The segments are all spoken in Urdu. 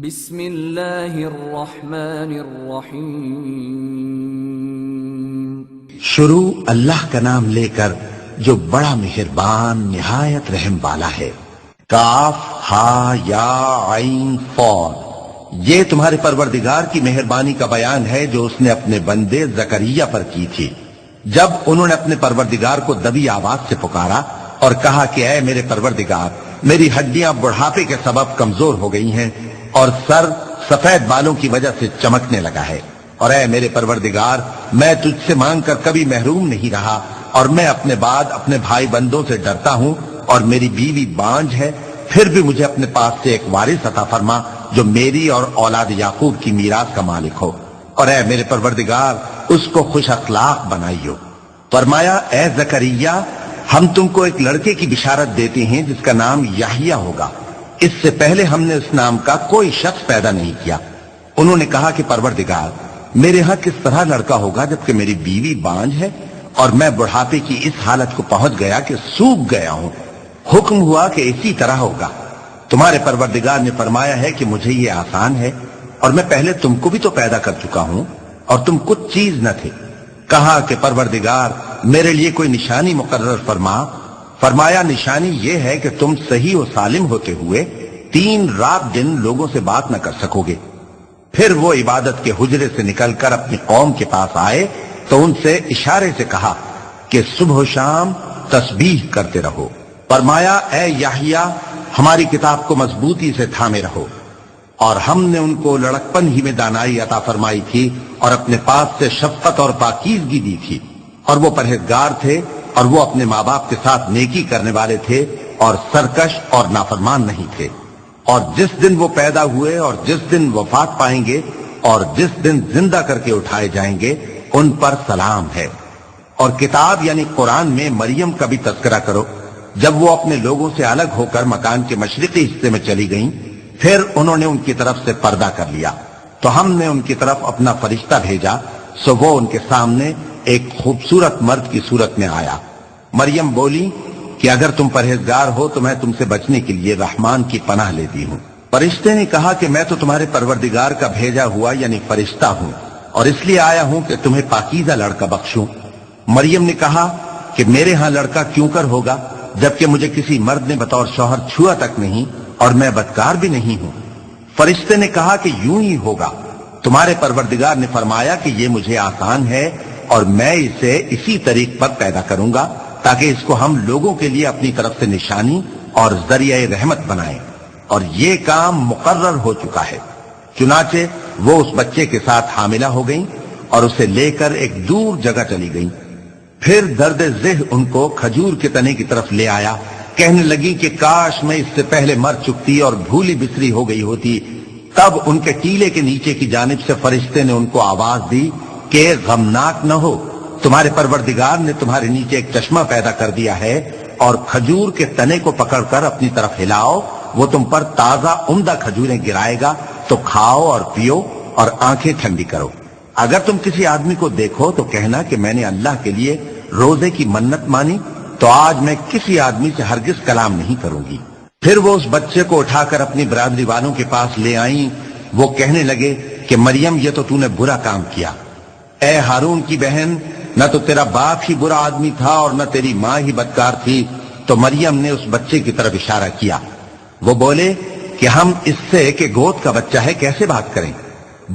بسم اللہ الرحمن الرحیم۔ شروع اللہ کا نام لے کر جو بڑا مہربان نہایت رحم والا ہے۔ کاف ہا یا عین صاد، یہ تمہارے پروردگار کی مہربانی کا بیان ہے جو اس نے اپنے بندے زکریا پر کی تھی جب انہوں نے اپنے پروردگار کو دبی آواز سے پکارا اور کہا کہ اے میرے پروردگار، میری ہڈیاں بڑھاپے کے سبب کمزور ہو گئی ہیں اور سر سفید بالوں کی وجہ سے چمکنے لگا ہے، اور اے میرے پروردگار، میں تجھ سے مانگ کر کبھی محروم نہیں رہا، اور میں اپنے بعد اپنے بھائی بندوں سے ڈرتا ہوں، اور میری بیوی بانجھ ہے، پھر بھی مجھے اپنے پاس سے ایک وارث عطا فرما جو میری اور اولاد یعقوب کی میراث کا مالک ہو، اور اے میرے پروردگار، اس کو خوش اخلاق بنائیو۔ فرمایا اے زکریا، ہم تم کو ایک لڑکے کی بشارت دیتے ہیں جس کا نام یحییٰ ہوگا، اس سے پہلے ہم نے اس نام کا کوئی شخص پیدا نہیں کیا۔ انہوں نے کہا کہ پروردگار، میرے ہاں کس طرح لڑکا ہوگا جبکہ میری بیوی بانجھ ہے اور میں بڑھاپے کی اس حالت کو پہنچ گیا کہ سوکھ گیا ہوں؟ حکم ہوا کہ اسی طرح ہوگا۔ تمہارے پروردگار نے فرمایا ہے کہ مجھے یہ آسان ہے، اور میں پہلے تم کو بھی تو پیدا کر چکا ہوں اور تم کچھ چیز نہ تھے۔ کہا کہ پروردگار، میرے لیے کوئی نشانی مقرر فرما۔ فرمایا نشانی یہ ہے کہ تم صحیح و سالم ہوتے ہوئے 3 رات دن لوگوں سے بات نہ کر سکو گے۔ پھر وہ عبادت کے حجرے سے نکل کر اپنی قوم کے پاس آئے تو ان سے اشارے سے کہا کہ صبح و شام تسبیح کرتے رہو۔ فرمایا اے یحییٰ، ہماری کتاب کو مضبوطی سے تھامے رہو، اور ہم نے ان کو لڑکپن ہی میں دانائی عطا فرمائی تھی اور اپنے پاس سے شفقت اور پاکیزگی دی تھی، اور وہ پرہیزگار تھے، اور وہ اپنے ماں باپ کے ساتھ نیکی کرنے والے تھے اور سرکش اور نافرمان نہیں تھے۔ اور جس دن وہ پیدا ہوئے اور جس دن وفات پائیں گے اور جس دن زندہ کر کے اٹھائے جائیں گے ان پر سلام ہے۔ اور کتاب یعنی قرآن میں مریم کا بھی تذکرہ کرو۔ جب وہ اپنے لوگوں سے الگ ہو کر مکان کے مشرقی حصے میں چلی گئیں، پھر انہوں نے ان کی طرف سے پردہ کر لیا، تو ہم نے ان کی طرف اپنا فرشتہ بھیجا، سو وہ ان کے سامنے ایک خوبصورت مرد کی صورت میں آیا۔ مریم بولی کہ اگر تم پرہیزگار ہو تو میں تم سے بچنے کے لیے رحمان کی پناہ لیتی ہوں۔ فرشتے نے کہا کہ میں تو تمہارے پروردگار کا بھیجا ہوا یعنی فرشتہ ہوں، اور اس لیے آیا ہوں کہ تمہیں پاکیزہ لڑکا بخشوں۔ مریم نے کہا کہ میرے ہاں لڑکا کیوں کر ہوگا جبکہ مجھے کسی مرد نے بطور شوہر چھوا تک نہیں اور میں بدکار بھی نہیں ہوں۔ فرشتے نے کہا کہ یوں ہی ہوگا۔ تمہارے پروردگار نے فرمایا کہ یہ مجھے آسان ہے اور میں اسے اسی طریق پر پیدا کروں گا تاکہ اس کو ہم لوگوں کے لیے اپنی طرف سے نشانی اور ذریعہ رحمت بنائیں، اور یہ کام مقرر ہو چکا ہے۔ چنانچہ وہ اس بچے کے ساتھ حاملہ ہو گئیں اور اسے لے کر ایک دور جگہ چلی گئیں۔ پھر درد ذہ ان کو کھجور کے تنے کی طرف لے آیا، کہنے لگی کہ کاش میں اس سے پہلے مر چکتی اور بھولی بسری ہو گئی ہوتی۔ تب ان کے ٹیلے کے نیچے کی جانب سے فرشتے نے ان کو آواز دی کہ غمناک نہ ہو، تمہارے پروردگار نے تمہارے نیچے ایک چشمہ پیدا کر دیا ہے، اور کھجور کے تنے کو پکڑ کر اپنی طرف ہلاؤ، وہ تم پر تازہ عمدہ کھجوریں گرائے گا، تو کھاؤ اور پیو اور آنکھیں ٹھنڈی کرو۔ اگر تم کسی آدمی کو دیکھو تو کہنا کہ میں نے اللہ کے لیے روزے کی منت مانی، تو آج میں کسی آدمی سے ہرگز کلام نہیں کروں گی۔ پھر وہ اس بچے کو اٹھا کر اپنی برادری والوں کے پاس لے آئیں۔ وہ کہنے لگے کہ مریم، یہ تو نے برا کام کیا۔ اے ہارون کی بہن، نہ تو تیرا باپ ہی برا آدمی تھا اور نہ تیری ماں ہی بدکار تھی۔ تو مریم نے اس بچے کی طرف اشارہ کیا۔ وہ بولے کہ ہم اس سے کہ گود کا بچہ ہے کیسے بات کریں؟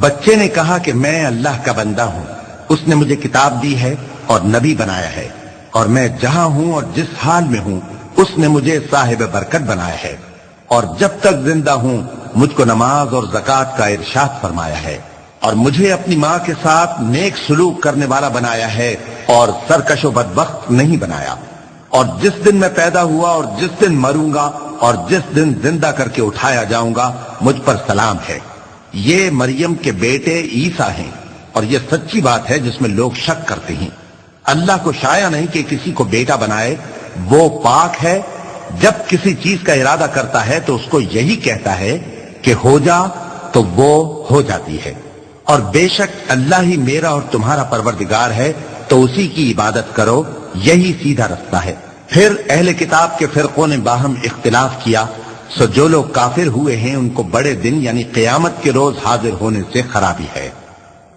بچے نے کہا کہ میں اللہ کا بندہ ہوں، اس نے مجھے کتاب دی ہے اور نبی بنایا ہے، اور میں جہاں ہوں اور جس حال میں ہوں اس نے مجھے صاحب برکت بنایا ہے، اور جب تک زندہ ہوں مجھ کو نماز اور زکوٰۃ کا ارشاد فرمایا ہے، اور مجھے اپنی ماں کے ساتھ نیک سلوک کرنے والا بنایا ہے اور سرکش و بدبخت نہیں بنایا، اور جس دن میں پیدا ہوا اور جس دن مروں گا اور جس دن زندہ کر کے اٹھایا جاؤں گا مجھ پر سلام ہے۔ یہ مریم کے بیٹے عیسیٰ ہیں، اور یہ سچی بات ہے جس میں لوگ شک کرتے ہیں۔ اللہ کو شایع نہیں کہ کسی کو بیٹا بنائے، وہ پاک ہے، جب کسی چیز کا ارادہ کرتا ہے تو اس کو یہی کہتا ہے کہ ہو جا تو وہ ہو جاتی ہے، اور بے شک اللہ ہی میرا اور تمہارا پروردگار ہے، تو اسی کی عبادت کرو، یہی سیدھا رستہ ہے۔ پھر اہل کتاب کے فرقوں نے باہم اختلاف کیا، سو جو لوگ کافر ہوئے ہیں ان کو بڑے دن یعنی قیامت کے روز حاضر ہونے سے خرابی ہے۔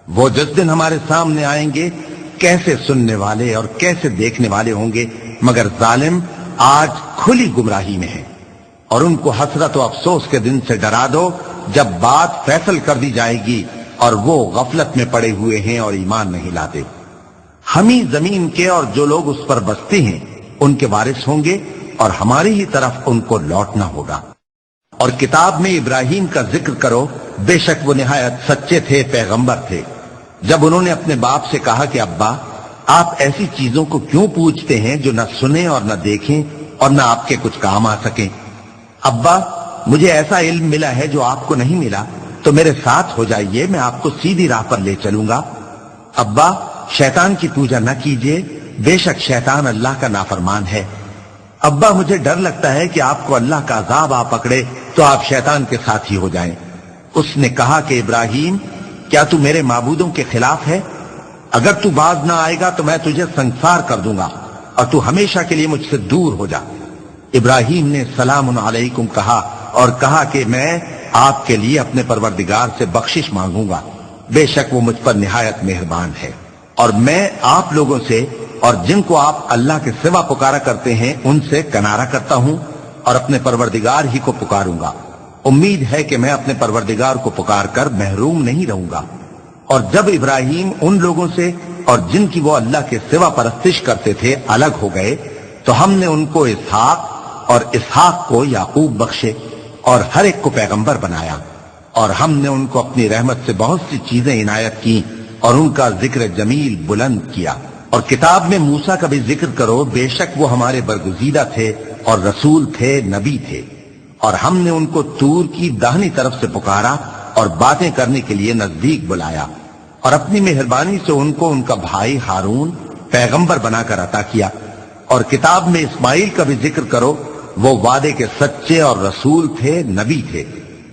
وہ جس دن ہمارے سامنے آئیں گے کیسے سننے والے اور کیسے دیکھنے والے ہوں گے، مگر ظالم آج کھلی گمراہی میں ہیں۔ اور ان کو حسرت و افسوس کے دن سے ڈرا دو جب بات فیصل کر دی جائے گی اور وہ غفلت میں پڑے ہوئے ہیں اور ایمان نہیں لاتے۔ ہم ہی زمین کے اور جو لوگ اس پر بستے ہیں ان کے وارث ہوں گے اور ہماری ہی طرف ان کو لوٹنا ہوگا۔ اور کتاب میں ابراہیم کا ذکر کرو، بے شک وہ نہایت سچے تھے، پیغمبر تھے۔ جب انہوں نے اپنے باپ سے کہا کہ ابا آپ ایسی چیزوں کو کیوں پوچھتے ہیں جو نہ سنیں اور نہ دیکھیں اور نہ آپ کے کچھ کام آ سکیں؟ ابا مجھے ایسا علم ملا ہے جو آپ کو نہیں ملا، تو میرے ساتھ ہو جائیے، میں آپ کو سیدھی راہ پر لے چلوں گا۔ ابا شیطان کی پوجا نہ کیجیے، بے شک شیطان اللہ کا نافرمان ہے۔ ابا مجھے ڈر لگتا ہے کہ آپ کو اللہ کا عذاب آ پکڑے تو آپ شیطان کے ساتھی ہو جائیں۔ اس نے کہا کہ ابراہیم کیا تو میرے معبودوں کے خلاف ہے؟ اگر تو باز نہ آئے گا تو میں تجھے سنسار کر دوں گا اور تو ہمیشہ کے لیے مجھ سے دور ہو جا۔ ابراہیم نے سلام علیکم کہا اور کہا کہ میں آپ کے لیے اپنے پروردگار سے بخشش مانگوں گا، بے شک وہ مجھ پر نہایت مہربان ہے۔ اور میں آپ لوگوں سے اور جن کو آپ اللہ کے سوا پکارا کرتے ہیں ان سے کنارہ کرتا ہوں اور اپنے پروردگار ہی کو پکاروں گا۔ امید ہے کہ میں اپنے پروردگار کو پکار کر محروم نہیں رہوں گا۔ اور جب ابراہیم ان لوگوں سے اور جن کی وہ اللہ کے سوا پرستش کرتے تھے الگ ہو گئے تو ہم نے ان کو اسحاق اور اسحاق کو یعقوب بخشے اور ہر ایک کو پیغمبر بنایا، اور ہم نے ان کو اپنی رحمت سے بہت سی چیزیں عنایت کی اور ان کا ذکر جمیل بلند کیا۔ اور کتاب میں موسیٰ کا بھی ذکر کرو، بے شک وہ ہمارے برگزیدہ تھے اور رسول تھے، نبی تھے، اور ہم نے ان کو طور کی داہنی طرف سے پکارا اور باتیں کرنے کے لیے نزدیک بلایا، اور اپنی مہربانی سے ان کو ان کا بھائی ہارون پیغمبر بنا کر عطا کیا۔ اور کتاب میں اسماعیل کا بھی ذکر کرو، وہ وعدے کے سچے اور رسول تھے، نبی تھے،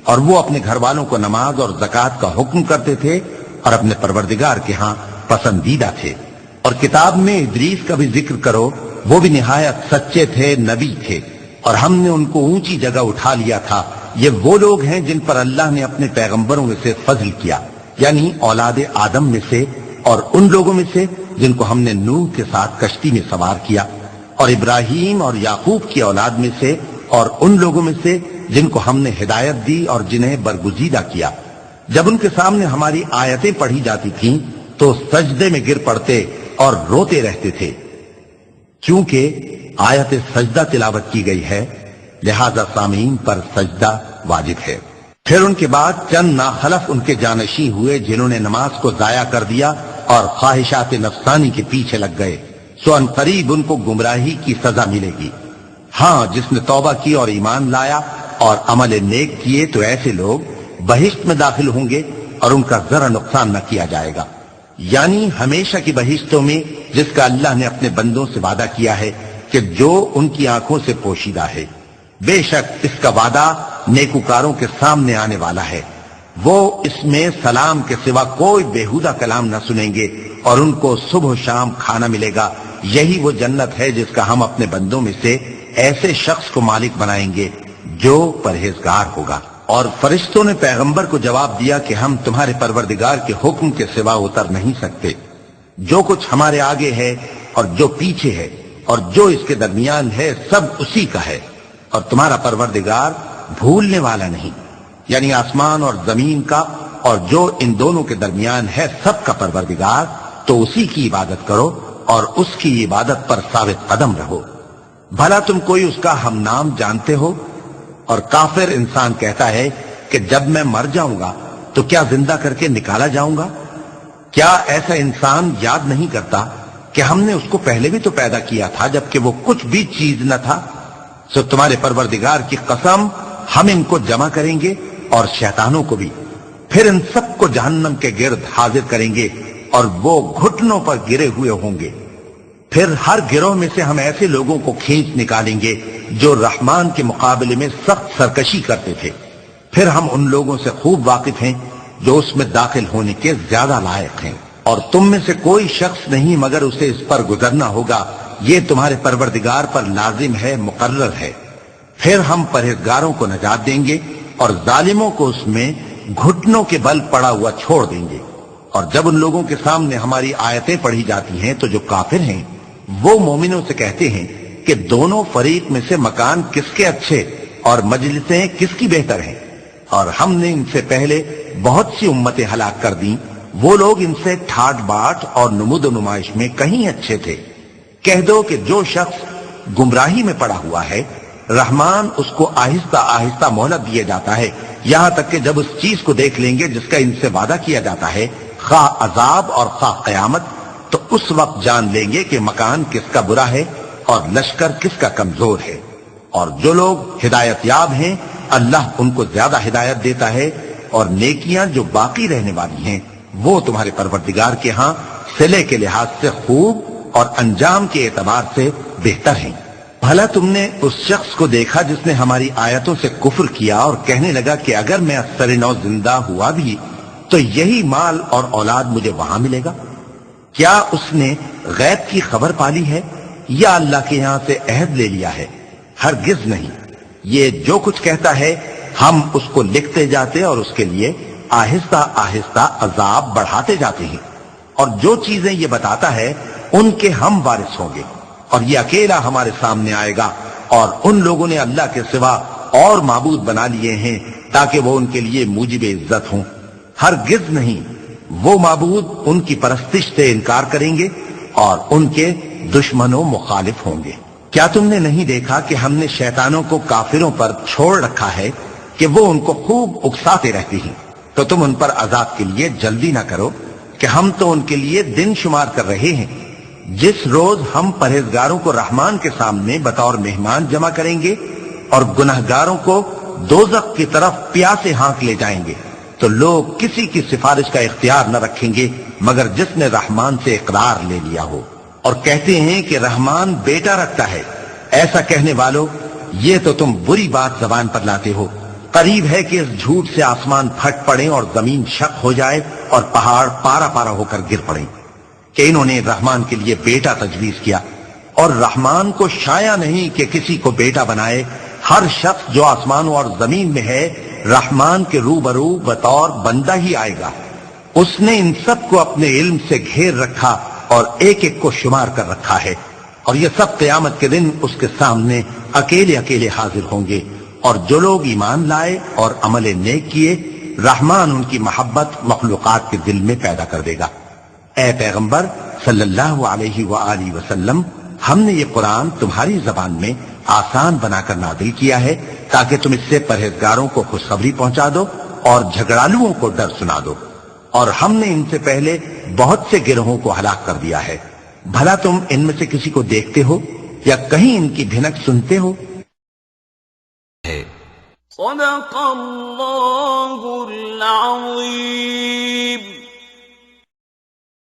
اور وہ اپنے گھر والوں کو نماز اور زکوٰۃ کا حکم کرتے تھے اور اپنے پروردگار کے ہاں پسندیدہ تھے۔ اور کتاب میں ادریس کا بھی ذکر کرو، وہ بھی نہایت سچے تھے، نبی تھے، اور ہم نے ان کو اونچی جگہ اٹھا لیا تھا۔ یہ وہ لوگ ہیں جن پر اللہ نے اپنے پیغمبروں میں سے فضل کیا، یعنی اولاد آدم میں سے، اور ان لوگوں میں سے جن کو ہم نے نوح کے ساتھ کشتی میں سوار کیا، اور ابراہیم اور یعقوب کی اولاد میں سے، اور ان لوگوں میں سے جن کو ہم نے ہدایت دی اور جنہیں برگزیدہ کیا۔ جب ان کے سامنے ہماری آیتیں پڑھی جاتی تھیں تو سجدے میں گر پڑتے اور روتے رہتے تھے، کیونکہ آیت سجدہ تلاوت کی گئی ہے، لہذا سامعین پر سجدہ واجب ہے۔ پھر ان کے بعد چند ناخلف ان کے جانشین ہوئے جنہوں نے نماز کو ضائع کر دیا اور خواہشات نفسانی کے پیچھے لگ گئے، سو ان قریب ان کو گمراہی کی سزا ملے گی۔ ہاں جس نے توبہ کی اور ایمان لایا اور عمل نیک کیے تو ایسے لوگ بہشت میں داخل ہوں گے اور ان کا ذرا نقصان نہ کیا جائے گا، یعنی ہمیشہ کی بہشتوں میں جس کا اللہ نے اپنے بندوں سے وعدہ کیا ہے کہ جو ان کی آنکھوں سے پوشیدہ ہے۔ بے شک اس کا وعدہ نیکوکاروں کے سامنے آنے والا ہے، وہ اس میں سلام کے سوا کوئی بیہودہ کلام نہ سنیں گے اور ان کو صبح و شام کھانا ملے گا۔ یہی وہ جنت ہے جس کا ہم اپنے بندوں میں سے ایسے شخص کو مالک بنائیں گے جو پرہیزگار ہوگا۔ اور فرشتوں نے پیغمبر کو جواب دیا کہ ہم تمہارے پروردگار کے حکم کے سوا اتر نہیں سکتے، جو کچھ ہمارے آگے ہے اور جو پیچھے ہے اور جو اس کے درمیان ہے سب اسی کا ہے، اور تمہارا پروردگار بھولنے والا نہیں، یعنی آسمان اور زمین کا اور جو ان دونوں کے درمیان ہے سب کا پروردگار، تو اسی کی عبادت کرو اور اس کی عبادت پر ثابت قدم رہو۔ بھلا تم کوئی اس کا ہم نام جانتے ہو؟ اور کافر انسان کہتا ہے کہ جب میں مر جاؤں گا تو کیا زندہ کر کے نکالا جاؤں گا؟ کیا ایسا انسان یاد نہیں کرتا کہ ہم نے اس کو پہلے بھی تو پیدا کیا تھا جبکہ وہ کچھ بھی چیز نہ تھا؟ سو تمہارے پروردگار کی قسم ہم ان کو جمع کریں گے اور شیطانوں کو بھی، پھر ان سب کو جہنم کے گرد حاضر کریں گے اور وہ گھٹنوں پر گرے ہوئے ہوں گے۔ پھر ہر گروہ میں سے ہم ایسے لوگوں کو کھینچ نکالیں گے جو رحمان کے مقابلے میں سخت سرکشی کرتے تھے، پھر ہم ان لوگوں سے خوب واقف ہیں جو اس میں داخل ہونے کے زیادہ لائق ہیں، اور تم میں سے کوئی شخص نہیں مگر اسے اس پر گزرنا ہوگا، یہ تمہارے پروردگار پر لازم ہے، مقرر ہے۔ پھر ہم پرہیزگاروں کو نجات دیں گے اور ظالموں کو اس میں گھٹنوں کے بل پڑا ہوا چھوڑ دیں گے۔ اور جب ان لوگوں کے سامنے ہماری آیتیں پڑھی جاتی ہیں تو جو کافر ہیں وہ مومنوں سے کہتے ہیں کہ دونوں فریق میں سے مکان کس کے اچھے اور مجلسیں کس کی بہتر ہیں، اور ہم نے ان سے پہلے بہت سی امتیں ہلاک کر دیں، وہ لوگ ان سے ٹھاٹ باٹ اور نمود و نمائش میں کہیں اچھے تھے۔ کہہ دو کہ جو شخص گمراہی میں پڑا ہوا ہے رحمان اس کو آہستہ آہستہ مہلت دیے جاتا ہے، یہاں تک کہ جب اس چیز کو دیکھ لیں گے جس کا ان سے وعدہ کیا جاتا ہے، خواہ عذاب اور خواہ قیامت، تو اس وقت جان لیں گے کہ مکان کس کا برا ہے اور لشکر کس کا کمزور ہے۔ اور جو لوگ ہدایت یاب ہیں اللہ ان کو زیادہ ہدایت دیتا ہے، اور نیکیاں جو باقی رہنے والی ہیں وہ تمہارے پروردگار کے ہاں صلے کے لحاظ سے خوب اور انجام کے اعتبار سے بہتر ہیں۔ بھلا تم نے اس شخص کو دیکھا جس نے ہماری آیتوں سے کفر کیا اور کہنے لگا کہ اگر میں اثر نو زندہ ہوا بھی تو یہی مال اور اولاد مجھے وہاں ملے گا؟ کیا اس نے غیب کی خبر پالی ہے یا اللہ کے یہاں سے عہد لے لیا ہے؟ ہرگز نہیں، یہ جو کچھ کہتا ہے ہم اس کو لکھتے جاتے اور اس کے لیے آہستہ آہستہ عذاب بڑھاتے جاتے ہیں، اور جو چیزیں یہ بتاتا ہے ان کے ہم وارث ہوں گے، اور یہ اکیلا ہمارے سامنے آئے گا، اور ان لوگوں نے اللہ کے سوا اور معبود بنا لیے ہیں تاکہ وہ ان کے لیے موجب عزت ہوں۔ ہرگز نہیں، وہ معبود ان کی پرستش سے انکار کریں گے اور ان کے دشمنوں مخالف ہوں گے۔ کیا تم نے نہیں دیکھا کہ ہم نے شیطانوں کو کافروں پر چھوڑ رکھا ہے کہ وہ ان کو خوب اکساتے رہتے ہیں؟ تو تم ان پر عذاب کے لیے جلدی نہ کرو کہ ہم تو ان کے لیے دن شمار کر رہے ہیں، جس روز ہم پرہیزگاروں کو رحمان کے سامنے بطور مہمان جمع کریں گے اور گنہگاروں کو دوزخ کی طرف پیاسے ہانک لے جائیں گے، تو لوگ کسی کی سفارش کا اختیار نہ رکھیں گے مگر جس نے رحمان سے اقرار لے لیا ہو، اور کہتے ہیں کہ رحمان بیٹا رکھتا ہے۔ ایسا کہنے والوں، یہ تو تم بری بات زبان پر لاتے ہو۔ قریب ہے کہ اس جھوٹ سے آسمان پھٹ پڑے اور زمین شق ہو جائے اور پہاڑ پارا پارا ہو کر گر پڑے کہ انہوں نے رحمان کے لیے بیٹا تجویز کیا، اور رحمان کو شایع نہیں کہ کسی کو بیٹا بنائے۔ ہر شخص جو آسمانوں اور زمین میں ہے رحمان کے روبرو بطور بندہ ہی آئے گا۔ اس نے ان سب کو اپنے علم سے گھیر رکھا اور ایک ایک کو شمار کر رکھا ہے، اور یہ سب قیامت کے دن اس کے سامنے اکیلے اکیلے حاضر ہوں گے۔ اور جو لوگ ایمان لائے اور عمل نیک کیے رحمان ان کی محبت مخلوقات کے دل میں پیدا کر دے گا۔ اے پیغمبر صلی اللہ علیہ وآلہ وسلم، ہم نے یہ قرآن تمہاری زبان میں آسان بنا کر نازل کیا ہے تاکہ تم اس سے پرہیزگاروں کو خوشخبری پہنچا دو اور جھگڑالوؤں کو ڈر سنا دو، اور ہم نے ان سے پہلے بہت سے گروہوں کو ہلاک کر دیا ہے۔ بھلا تم ان میں سے کسی کو دیکھتے ہو یا کہیں ان کی بھنک سنتے ہو؟ صدق اللہ العظیم۔